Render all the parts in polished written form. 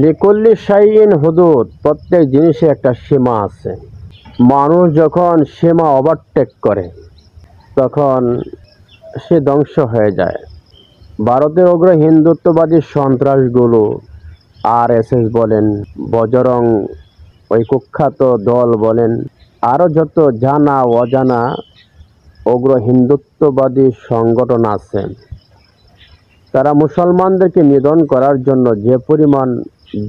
লিকুল্লি শাইইন হুদুদ, প্রত্যেক জিনিসে একটা সীমা আছে। মানুষ যখন সীমা ওভারটেক করে তখন সে ধ্বংস হয়ে যায়। ভারতের অগ্র হিন্দুত্ববাদী সন্ত্রাসগুলো আরএসএস বলেন, বজরং, ওই কুখ্যাত দল বলেন, আরও যত জানা অজানা অগ্র হিন্দুত্ববাদী সংগঠন আছে, তারা মুসলমানদেরকে নিধন করার জন্য যে পরিমাণ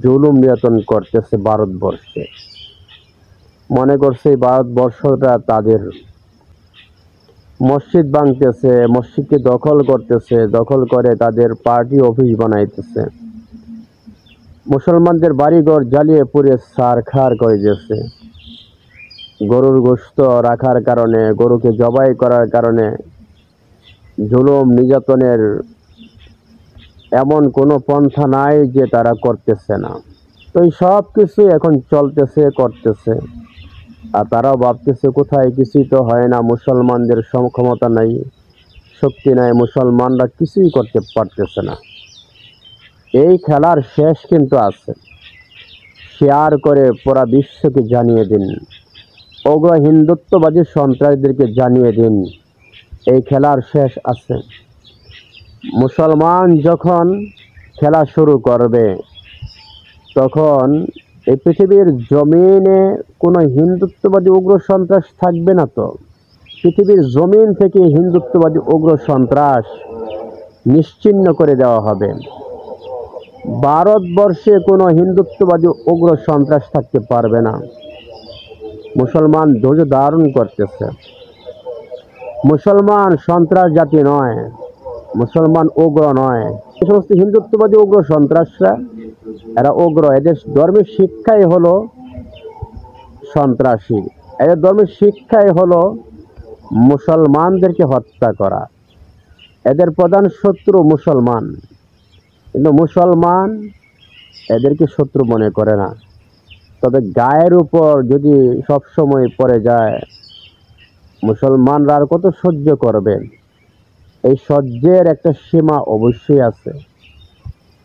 জুলুম নির্যাতন করতেছে ভারতবর্ষে, মনে করছে এই ভারতবর্ষটা তাদের। মসজিদ ভাঙতেছে, মসজিদকে দখল করতেছে, দখল করে তাদের পার্টি অফিস বানাইতেছে, মুসলমানদের বাড়িঘর জ্বালিয়ে পুড়ে ছারখার করে দিয়েছে। গরুর গোশত রাখার কারণে, গরুকে জবাই করার কারণে জুলুম নির্যাতনের এমন কোনো পন্থা নাই যে তারা করতেছে না। তো এই সব কিছু এখন চলতেছে, করতেছে, আর তারাও ভাবতেছে কোথায় কিছুই তো হয় না, মুসলমানদের ক্ষমতা নাই, শক্তি নাই, মুসলমানরা কিছুই করতে পারতেছে না। এই খেলার শেষ কিন্তু আছে। শেয়ার করে পুরা বিশ্বকে জানিয়ে দিন, অগ্র হিন্দুত্ববাদী সন্ত্রাসীদেরকে জানিয়ে দিন এই খেলার শেষ আছে। মুসলমান যখন খেলা শুরু করবে তখন এই পৃথিবীর জমিনে কোনো হিন্দুত্ববাদী উগ্র সন্ত্রাস থাকবে না। তো পৃথিবীর জমিন থেকে হিন্দুত্ববাদী উগ্র সন্ত্রাস নিশ্চিহ্ন করে দেওয়া হবে। ভারতবর্ষে কোনো হিন্দুত্ববাদী উগ্র সন্ত্রাস থাকতে পারবে না। মুসলমান ধৈর্য ধারণ করতেছে। মুসলমান সন্ত্রাস জাতি নয়, মুসলমান উগ্র নয়। এই সমস্ত হিন্দুত্ববাদী উগ্র সন্ত্রাসরা, এরা উগ্র। এদের ধর্মের শিক্ষাই হলো সন্ত্রাসী, এদের ধর্মের শিক্ষাই হলো মুসলমানদেরকে হত্যা করা। এদের প্রধান শত্রু মুসলমান, কিন্তু মুসলমান এদেরকে শত্রু মনে করে না। তবে গায়ের উপর যদি সব সময় পড়ে যায়, মুসলমানরা আর কত সহ্য করবে? এই সহ্যের একটা সীমা অবশ্যই আছে।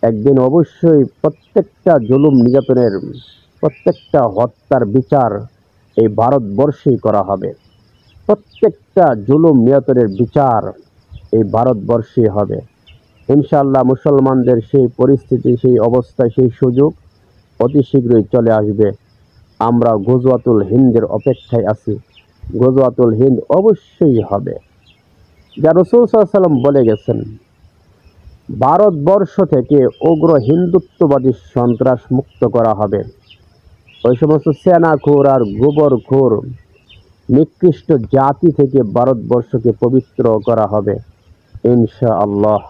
একদিন অবশ্যই প্রত্যেকটা জুলুম নির্যাতনের, প্রত্যেকটা হত্যার বিচার এই ভারতবর্ষেই করা হবে। প্রত্যেকটা জুলুম নির্যাতনের বিচার এই ভারতবর্ষেই হবে। ইনশাআল্লাহ মুসলমানদের সেই পরিস্থিতি, সেই অবস্থা, সেই সুযোগ অতি শীঘ্রই চলে আসবে। আমরা গজওয়াতুল হিন্দের অপেক্ষায় আছি। গজওয়াতুল হিন্দ অবশ্যই হবে, যা রাসূল সাল্লাল্লাহু আলাইহি ওয়াসাল্লাম বলে গেছেন। ভারতবর্ষ থেকে উগ্র হিন্দুত্ববাদী সন্ত্রাস মুক্ত করা হবে। ওই সমস্ত সেনাখোর আর গোবরখোর নিকৃষ্ট জাতি থেকে ভারতবর্ষকে পবিত্র করা হবে ইনশাআল্লাহ।